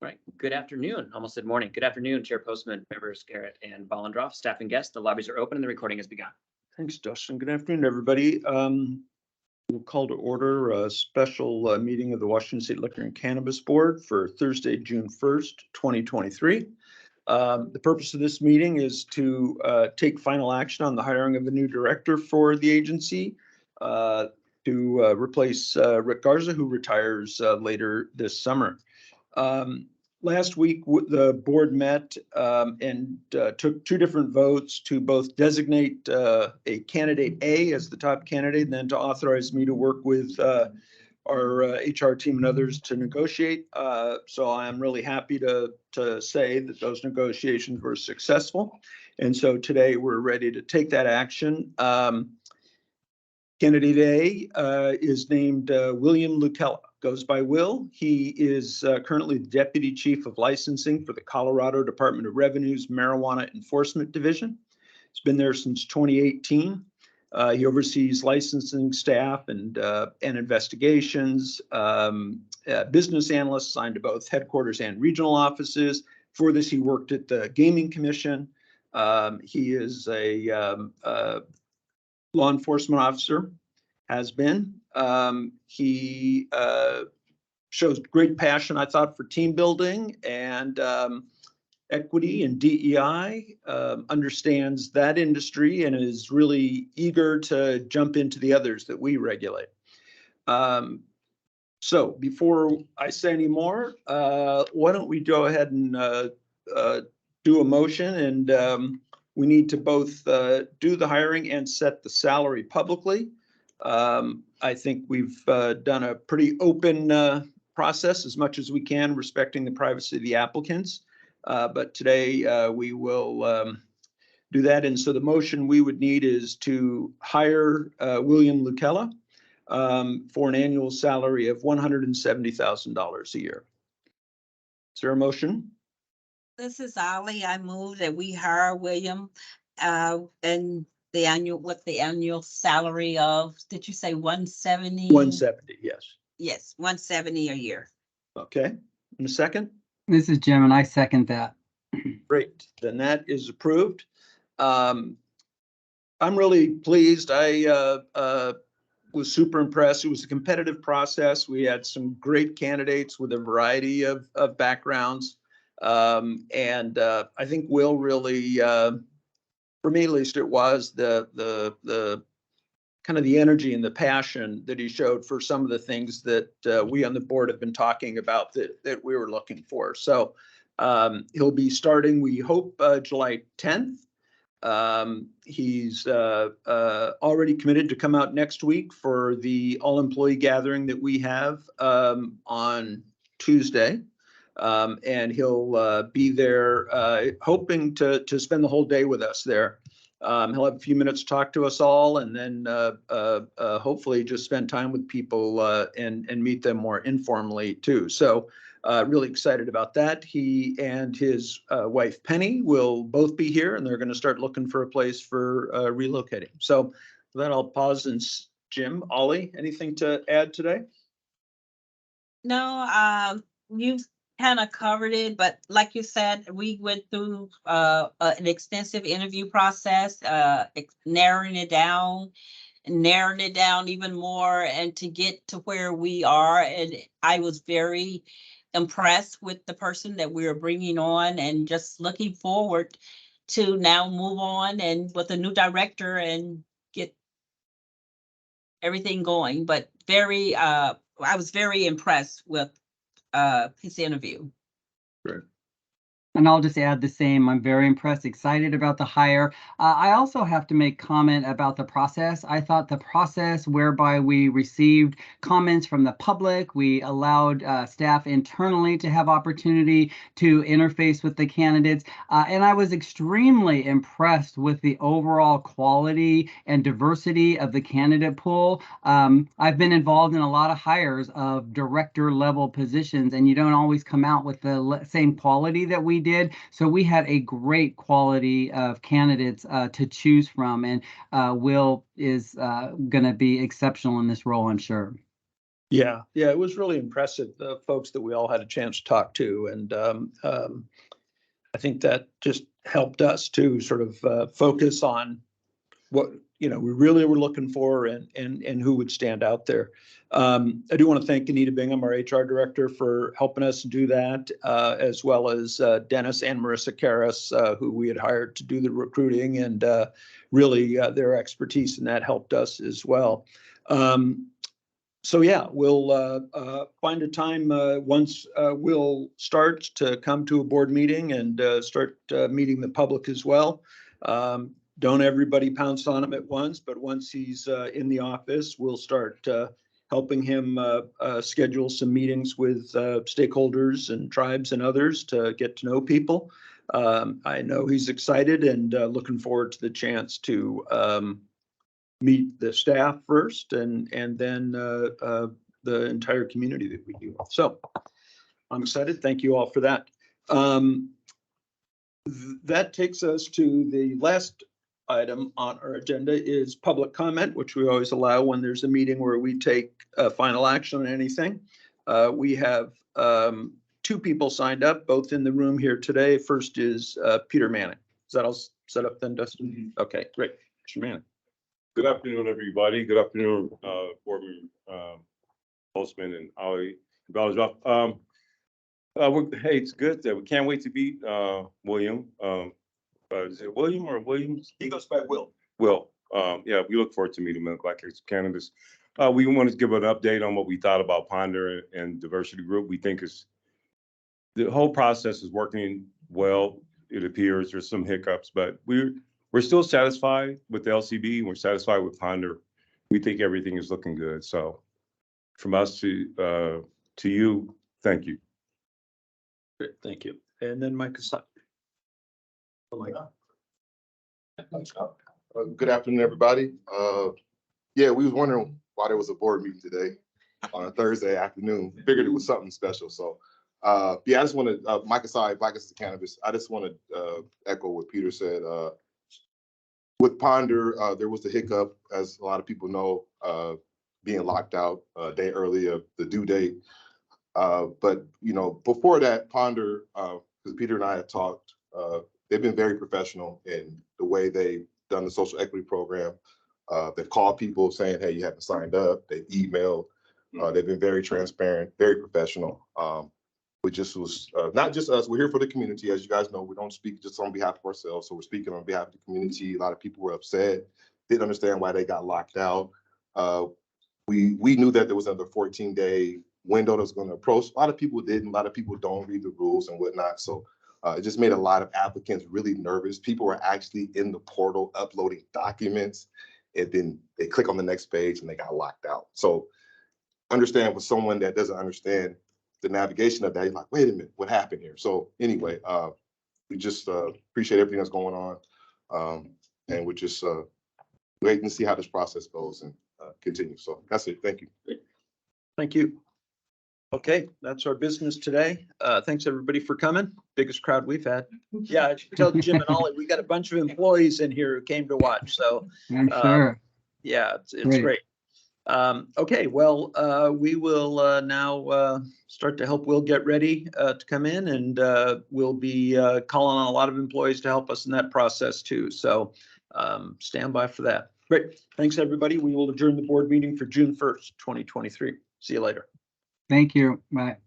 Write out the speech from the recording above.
Right. Good afternoon. Almost said morning. Good afternoon, Chair Postman, members Garrett and Bollendroff, staff and guests. The lobbies are open and the recording has begun. Thanks, Dustin. Good afternoon, everybody. We'll call to order a special meeting of the Washington State Liquor and Cannabis Board for Thursday, June 1st, 2023. The purpose of this meeting is to take final action on the hiring of a new director for the agency to replace Rick Garza, who retires later this summer. Last week, the board met and took two different votes to both designate a candidate A as the top candidate, and then to authorize me to work with our HR team and others to negotiate. So I'm really happy to say that those negotiations were successful. And so today we're ready to take that action. Candidate A is named William Lucella, goes by Will. He is currently the Deputy Chief of Licensing for the Colorado Department of Revenue's Marijuana Enforcement Division. He's been there since 2018. He oversees licensing staff and investigations, business analysts assigned to both headquarters and regional offices. For this, he worked at the Gaming Commission. He is a law enforcement officer, has been. He shows great passion, I thought, for team building and equity and DEI, understands that industry and is really eager to jump into the others that we regulate. So before I say any more, why don't we go ahead and do a motion, and we need to both do the hiring and set the salary publicly. I think we've done a pretty open process as much as we can, respecting the privacy of the applicants. But today we will do that. And so the motion we would need is to hire William Lucella for an annual salary of $170,000 a year. Is there a motion? This is Ali. I move that we hire William and the annual salary of, did you say 170? 170, yes. Yes, 170 a year. Okay, in a second? This is Jim, and I second that. Great, then that is approved. I'm really pleased. I was super impressed. It was a competitive process. We had some great candidates with a variety of backgrounds. And I think Will really, for me at least, it was the kind of the energy and the passion that he showed for some of the things that we on the board have been talking about that we were looking for. So he'll be starting, we hope, July 10th. He's already committed to come out next week for the all-employee gathering that we have on Tuesday. And he'll be there hoping to spend the whole day with us there. He'll have a few minutes to talk to us all, and then hopefully just spend time with people and meet them more informally too. So really excited about that. He and his wife Penny will both be here, and they're going to start looking for a place for relocating. So with that, I'll pause. And Jim, Ollie, anything to add today? No, you've kind of covered it, but like you said, we went through an extensive interview process, narrowing it down even more, and to get to where we are. And I was very impressed with the person that we are bringing on, and just looking forward to now move on and with a new director and get everything going. But I was very impressed with his interview. Great. And I'll just add the same. I'm very impressed, excited about the hire. I also have to make comment about the process. I thought the process whereby we received comments from the public, we allowed staff internally to have opportunity to interface with the candidates. And I was extremely impressed with the overall quality and diversity of the candidate pool. I've been involved in a lot of hires of director level positions, and you don't always come out with the same quality that we did. So we had a great quality of candidates to choose from, and Will is going to be exceptional in this role, I'm sure. Yeah, it was really impressive, the folks that we all had a chance to talk to. And I think that just helped us to sort of focus on what, we really were looking for and who would stand out there. I do want to thank Anita Bingham, our HR director, for helping us do that, as well as Dennis and Marissa Karras, who we had hired to do the recruiting, and really their expertise in that helped us as well. So yeah, we'll find a time once we'll start to come to a board meeting and start meeting the public as well. Don't everybody pounce on him at once, but once he's in the office, we'll start helping him schedule some meetings with stakeholders and tribes and others to get to know people. I know he's excited and looking forward to the chance to meet the staff first and then the entire community that we deal with. So I'm excited. Thank you all for that. That takes us to the last item on our agenda is public comment, which we always allow when there's a meeting where we take final action on anything. We have two people signed up, both in the room here today. First is Peter Manning. Is that all set up then, Dustin? Mm-hmm. Okay, great. Mr. Manning. Good afternoon, everybody. Good afternoon, Board Postman and Ali Balajov. Hey, it's good that we can't wait to beat William. Is it William or Williams? He goes by Will. Will. Yeah, we look forward to meeting him in Black Cakes of Cannabis. We wanted to give an update on what we thought about Ponder and Diversity Group. We think the whole process is working well. It appears there's some hiccups, but we're still satisfied with the LCB. We're satisfied with Ponder. We think everything is looking good. So from us to you, thank you. Great, thank you. And then Mike Asad. Oh my God. Good afternoon, everybody. Yeah, we was wondering why there was a board meeting today on a Thursday afternoon. Figured it was something special. So yeah, I just want to, Mike Asad, Black Cakes of Cannabis. I just want to echo what Peter said. With Ponder, there was the hiccup, as a lot of people know, being locked out a day early of the due date. But before that, Ponder, because Peter and I had talked, they've been very professional in the way they've done the social equity program. They've called people saying, hey, you haven't signed up. They've emailed. They've been very transparent, very professional. We just was not just us. We're here for the community. As you guys know, we don't speak just on behalf of ourselves. So we're speaking on behalf of the community. A lot of people were upset, didn't understand why they got locked out. We knew that there was another 14-day window that was going to approach. A lot of people didn't. A lot of people don't read the rules and whatnot. So it just made a lot of applicants really nervous. People were actually in the portal uploading documents, and then they click on the next page and they got locked out. So understand for someone that doesn't understand the navigation of that, you're like, wait a minute, what happened here? So anyway, we just appreciate everything that's going on. And we're just waiting to see how this process goes and continue. So that's it. Thank you. Thank you. Okay, that's our business today. Thanks everybody for coming. Biggest crowd we've had. Yeah, I should tell Jim and Ollie, we got a bunch of employees in here who came to watch. So I'm sure. yeah, it's great. Okay, well, we will now start to help Will get ready to come in, and we'll be calling on a lot of employees to help us in that process too. So stand by for that. Great. Thanks, everybody. We will adjourn the board meeting for June 1st, 2023. See you later. Thank you. Bye.